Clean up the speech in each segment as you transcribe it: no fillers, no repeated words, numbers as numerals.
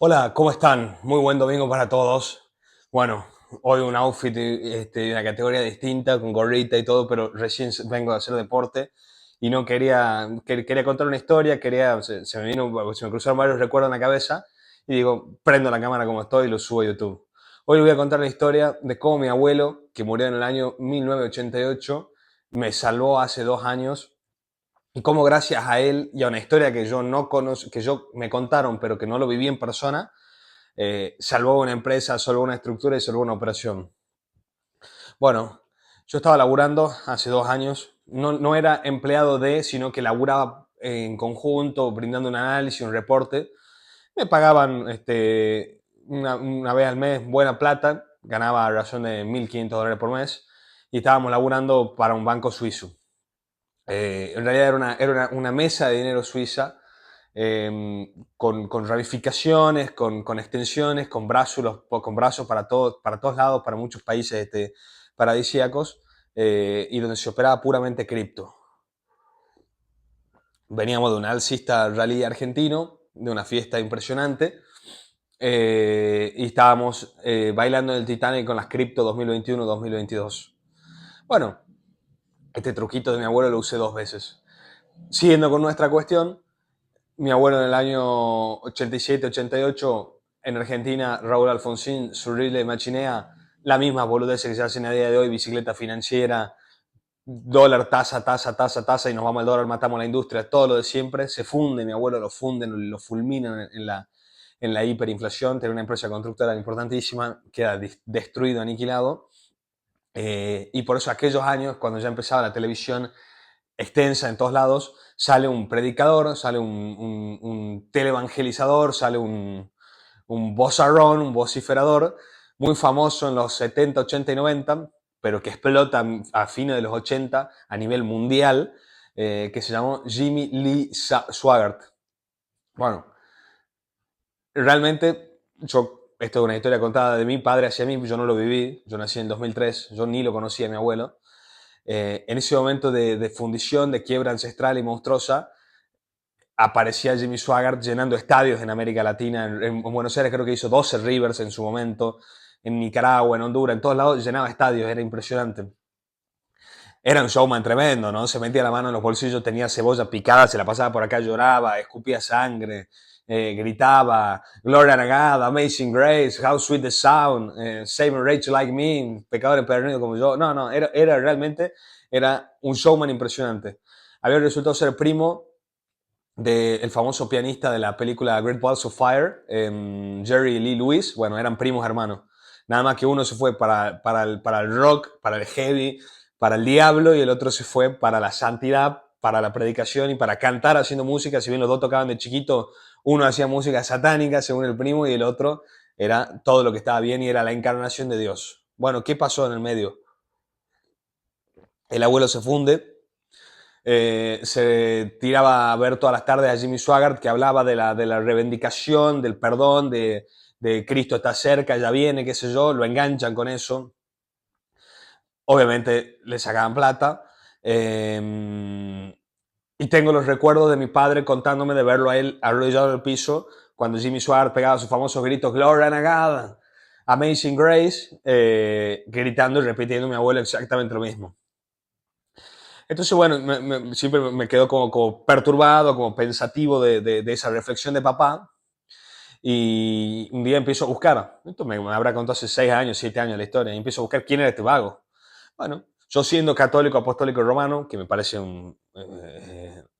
Hola, ¿cómo están? Muy buen domingo para todos. Bueno, hoy un outfit de una categoría distinta, con gorrita y todo, pero recién vengo a hacer deporte y no quería contar una historia, se me cruzaron varios recuerdos en la cabeza y digo, prendo la cámara como estoy y lo subo a YouTube. Hoy les voy a contar la historia de cómo mi abuelo, que murió en el año 1988, me salvó hace 2 años y cómo gracias a él y a una historia que yo no conozco, que yo me contaron, pero que no lo viví en persona, salvó una empresa, salvó una estructura y salvó una operación. Bueno, yo estaba laburando hace 2 años, no era empleado de, sino que laburaba en conjunto, brindando un análisis, un reporte. Me pagaban una vez al mes buena plata, ganaba a razón de $1.500 por mes y estábamos laburando para un banco suizo. En realidad era una mesa de dinero suiza con ramificaciones, con extensiones, con brazos para todos lados, para muchos países paradisíacos, y donde se operaba puramente cripto. Veníamos de un alcista rally argentino, de una fiesta impresionante, y estábamos bailando en el Titanic con las cripto 2021-2022. Bueno, este truquito de mi abuelo lo usé 2 veces. Siguiendo con nuestra cuestión, mi abuelo en el año 87-88 en Argentina, Raúl Alfonsín, Surrile Machinea, la misma boludez que se hacen a día de hoy, bicicleta financiera, dólar, tasa, tasa, tasa, tasa, y nos vamos al dólar, matamos la industria, todo lo de siempre, se funde, mi abuelo lo funden, lo fulminan en la hiperinflación, tiene una empresa constructora importantísima, queda destruido, aniquilado, y por eso aquellos años, cuando ya empezaba la televisión extensa en todos lados, sale un predicador, sale un televangelizador, sale un vozarrón, un vociferador, muy famoso en los 70, 80 y 90, pero que explota a fines de los 80 a nivel mundial, que se llamó Jimmy Lee Swaggart. Bueno, realmente esto es una historia contada de mi padre hacia mí, yo no lo viví, yo nací en 2003, yo ni lo conocía a mi abuelo. En ese momento de fundición, de quiebra ancestral y monstruosa, aparecía Jimmy Swaggart llenando estadios en América Latina. En Buenos Aires creo que hizo 12 Rivers en su momento, en Nicaragua, en Honduras, en todos lados llenaba estadios, era impresionante. Era un showman tremendo, ¿no? Se metía la mano en los bolsillos, tenía cebolla picada, se la pasaba por acá, lloraba, escupía sangre, gritaba, Gloria a God, Amazing Grace, How Sweet the Sound, Save a Rachel Like Me, Pecador empedernido como yo. No, era realmente, era un showman impresionante. Había resultado ser primo del famoso pianista de la película Great Balls of Fire, Jerry Lee Lewis. Bueno, eran primos hermanos. Nada más que uno se fue para el rock, para el heavy, para el diablo, y el otro se fue para la santidad, para la predicación y para cantar haciendo música. Si bien los dos tocaban de chiquito, uno hacía música satánica, según el primo, y el otro era todo lo que estaba bien y era la encarnación de Dios. Bueno, ¿qué pasó en el medio? El abuelo se funde, se tiraba a ver todas las tardes a Jimmy Swaggart, que hablaba de la reivindicación, del perdón, de Cristo está cerca, ya viene, qué sé yo, lo enganchan con eso. Obviamente le sacaban plata. Y tengo los recuerdos de mi padre contándome de verlo a él arrodillado en el piso cuando Jimmy Swaggart pegaba sus famosos gritos, Gloria a God, Amazing Grace, gritando y repitiendo a mi abuelo exactamente lo mismo. Entonces, bueno, siempre me quedo como perturbado, como pensativo de esa reflexión de papá. Y un día empiezo a buscar, esto me habrá contado hace 6 años, 7 años la historia, y empiezo a buscar quién era este vago. Bueno, yo siendo católico, apostólico romano, que me parece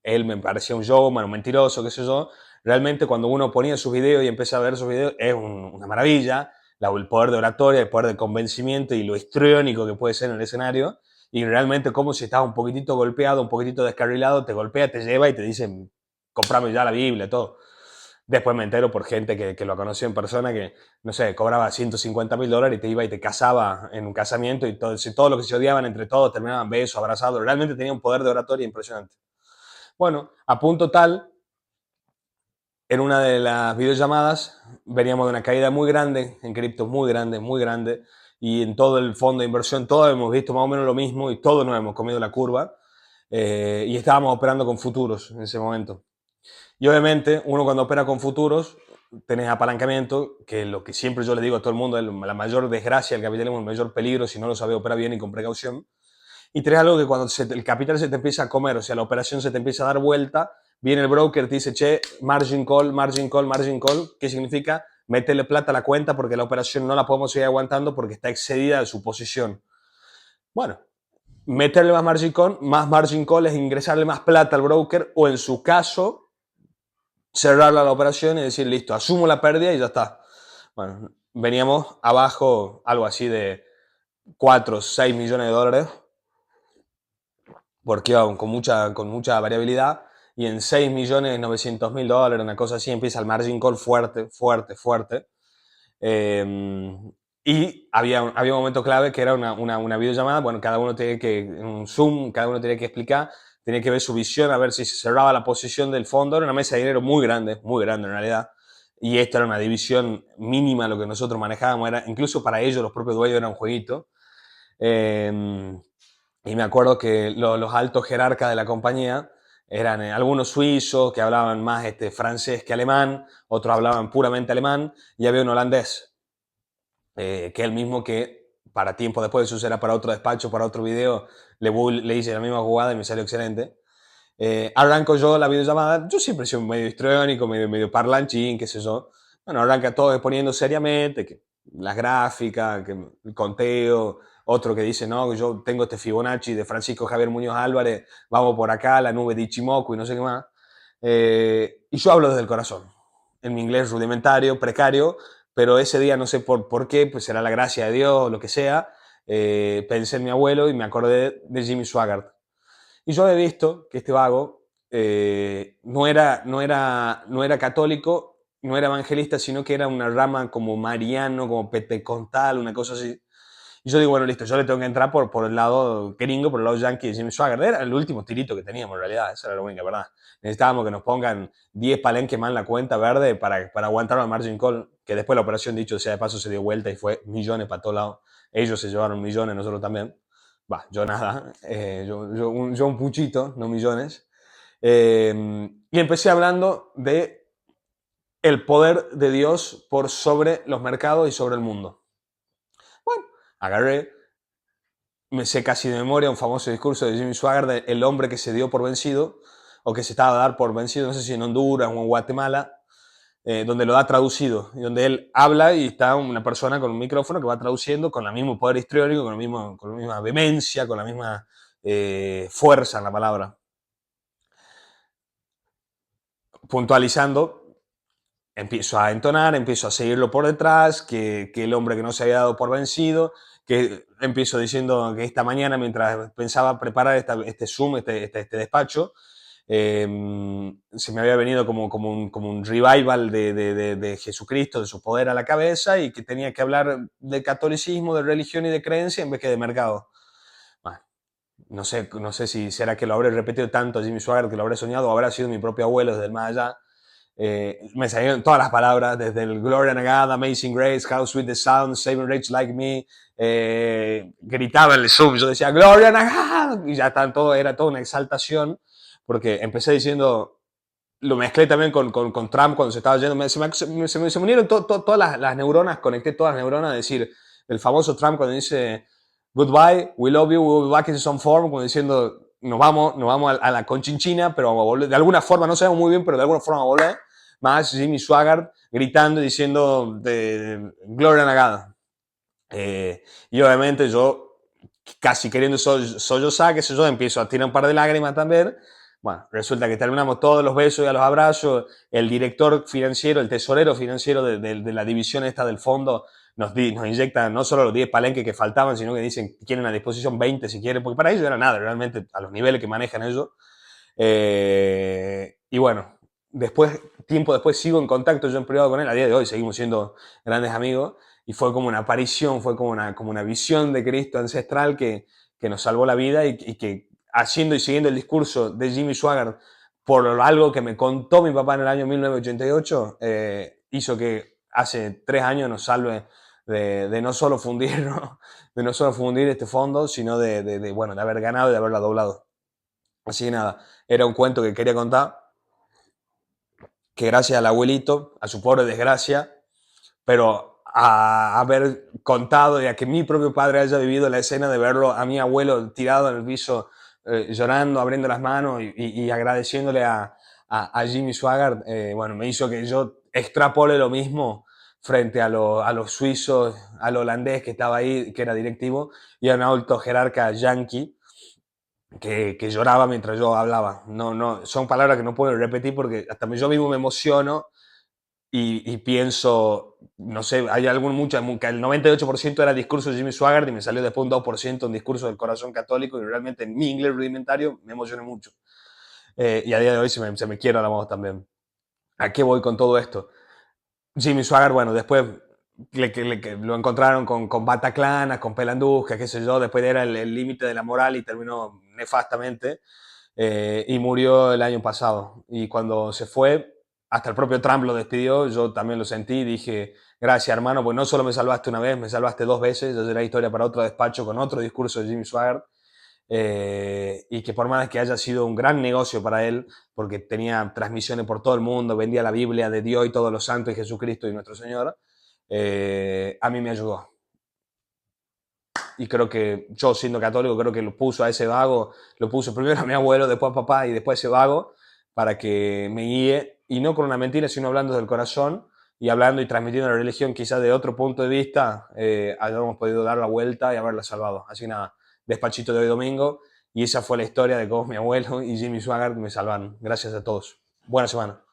él me parecía un showman, un mentiroso, qué sé yo, realmente cuando uno ponía sus videos y empieza a ver sus videos, es una maravilla, el poder de oratoria, el poder de convencimiento y lo histriónico que puede ser en el escenario, y realmente como si estás un poquitito golpeado, un poquitito descarrilado, te golpea, te lleva y te dicen, comprame ya la Biblia, todo. Después me entero por gente que lo conoció en persona que, no sé, cobraba $150.000 y te iba y te casaba en un casamiento y todo lo que se odiaban entre todos terminaban besos, abrazados. Realmente tenía un poder de oratoria impresionante. Bueno, a punto tal, en una de las videollamadas veníamos de una caída muy grande en cripto, muy grande, y en todo el fondo de inversión todos hemos visto más o menos lo mismo y todos nos hemos comido la curva, y estábamos operando con futuros en ese momento. Y obviamente uno cuando opera con futuros tenés apalancamiento, que lo que siempre yo le digo a todo el mundo es la mayor desgracia del capitalismo, el mayor peligro si no lo sabes operar bien y con precaución. Y tenés algo que cuando el capital se te empieza a comer, o sea, la operación se te empieza a dar vuelta, viene el broker, te dice, che, margin call, margin call, margin call, ¿qué significa? Métele plata a la cuenta porque la operación no la podemos seguir aguantando porque está excedida de su posición. Bueno, meterle más margin call es ingresarle más plata al broker o en su caso, cerrar la operación y decir, listo, asumo la pérdida y ya está. Bueno, veníamos abajo algo así de 4 o 6 millones de dólares porque iba con mucha variabilidad, y en 6.900.000 dólares, una cosa así, empieza el margin call fuerte, fuerte, fuerte. Y había un momento clave que era una videollamada, bueno, cada uno tiene que, en un Zoom, cada uno tiene que explicar, tiene que ver su visión, a ver si se cerraba la posición del fondo, era una mesa de dinero muy grande en realidad, y esta era una división mínima, lo que nosotros manejábamos, era, incluso para ellos, los propios dueños, era un jueguito. Y me acuerdo que los altos jerarcas de la compañía eran algunos suizos que hablaban más francés que alemán, otros hablaban puramente alemán, y había un holandés, que es el mismo que para tiempo después, eso será para otro despacho, para otro video, le hice la misma jugada y me salió excelente. Arranco yo la videollamada, yo siempre soy medio histriónico, medio parlanchín, qué sé yo. Bueno, arranca todo exponiendo seriamente, que las gráficas, que el conteo, otro que dice, no, yo tengo este Fibonacci de Francisco Javier Muñoz Álvarez, vamos por acá, la nube de Ichimoku y no sé qué más. Y yo hablo desde el corazón, en mi inglés rudimentario, precario, pero ese día no sé por qué, pues será la gracia de Dios o lo que sea, pensé en mi abuelo y me acordé de Jimmy Swaggart. Y yo había visto que este vago no era católico, no era evangelista, sino que era una rama como mariano, como pentecostal, una cosa así. Y yo digo, bueno, listo, yo le tengo que entrar por el lado gringo, por el lado yankee de Jimmy Swaggart. Era el último tirito que teníamos, en realidad, esa era la única verdad. Necesitábamos que nos pongan 10 palenques más en la cuenta verde para aguantar al margin call, que después la operación, dicho sea de paso, se dio vuelta y fue millones para todos lados. Ellos se llevaron millones, nosotros también. Va, yo nada, yo un puchito, no millones. Y empecé hablando de el poder de Dios por sobre los mercados y sobre el mundo. Bueno, agarré, me sé casi de memoria un famoso discurso de Jimmy Swaggart de el hombre que se dio por vencido, o que se estaba a dar por vencido, no sé si en Honduras o en Guatemala, donde lo da traducido, y donde él habla y está una persona con un micrófono que va traduciendo con el mismo poder histriónico, con la misma vehemencia, con la misma fuerza en la palabra. Puntualizando, empiezo a entonar, empiezo a seguirlo por detrás, que el hombre que no se había dado por vencido, que empiezo diciendo que esta mañana, mientras pensaba preparar este Zoom, este despacho, se me había venido como un revival de Jesucristo, de su poder a la cabeza, y que tenía que hablar de catolicismo, de religión y de creencia en vez que de mercado. Bueno, no sé si será que lo habré repetido tanto a Jimmy Swaggart, que lo habré soñado, o habrá sido mi propio abuelo desde el más allá. Me salieron todas las palabras, desde el Gloria a God, Amazing Grace, How Sweet the Sound, Saving Rich Like Me. Gritaba en el Zoom, yo decía Gloria a God, y ya está, era toda una exaltación, porque empecé diciendo, lo mezclé también con Trump cuando se estaba yendo, se me unieron todas las neuronas, conecté todas las neuronas, a decir, el famoso Trump cuando dice goodbye, we love you, we will be back in some form, como diciendo, nos vamos a la conchinchina, pero vamos a volver, de alguna forma, no sabemos muy bien, pero de alguna forma vamos a volver. Más Jimmy Swaggart gritando y diciendo de Gloria Nagada. Y obviamente yo, casi queriendo sollozar, qué sé yo, empiezo a tirar un par de lágrimas también. Bueno, resulta que terminamos todos los besos y a los abrazos. El director financiero, el tesorero financiero de la división esta del fondo, nos inyecta no solo los 10 palenques que faltaban, sino que dicen que quieren a disposición 20 si quieren, porque para ellos era nada, realmente, a los niveles que manejan ellos. Y bueno, tiempo después sigo en contacto yo en privado con él, a día de hoy seguimos siendo grandes amigos, y fue como una aparición, fue como una visión de Cristo ancestral que nos salvó la vida, y que haciendo y siguiendo el discurso de Jimmy Swaggart por algo que me contó mi papá en el año 1988, hizo que hace 3 años nos salve de no solo fundir, ¿no? De no solo fundir este fondo, sino bueno, de haber ganado y de haberla doblado. Así que nada, era un cuento que quería contar, que gracias al abuelito, a su pobre desgracia, pero a haber contado y a que mi propio padre haya vivido la escena de verlo a mi abuelo tirado en el piso, llorando, abriendo las manos y agradeciéndole a Jimmy Swaggart, bueno, me hizo que yo extrapole lo mismo frente a los suizos, al holandés que estaba ahí, que era directivo, y a un alto jerarca yankee que lloraba mientras yo hablaba. No, no, son palabras que no puedo repetir porque hasta yo mismo me emociono y pienso, no sé, hay algún mucho, que el 98% era discurso de Jimmy Swaggart y me salió después un 2% un discurso del corazón católico y realmente en mi inglés rudimentario me emocioné mucho. Y a día de hoy se me quiebra la voz también. ¿A qué voy con todo esto? Jimmy Swaggart, bueno, después lo encontraron con Bataclan, con Pelandusca, qué sé yo, después era el límite de la moral y terminó nefastamente y murió el año pasado. Y cuando se fue, hasta el propio Trump lo despidió, yo también lo sentí, dije, gracias hermano, pues no solo me salvaste una vez, me salvaste dos veces, ya será historia para otro despacho con otro discurso de Jimmy Swaggart. Y que por más que haya sido un gran negocio para él, porque tenía transmisiones por todo el mundo, vendía la Biblia de Dios y todos los santos y Jesucristo y nuestro Señor, a mí me ayudó. Y creo que yo, siendo católico, creo que lo puso a ese vago, lo puso primero a mi abuelo, después a papá y después a ese vago, para que me guíe, y no con una mentira, sino hablando del corazón y hablando y transmitiendo la religión quizás de otro punto de vista, hayamos podido dar la vuelta y haberla salvado. Así que nada, despachito de hoy domingo, y esa fue la historia de cómo mi abuelo y Jimmy Swaggart me salvaron. Gracias a todos. Buena semana.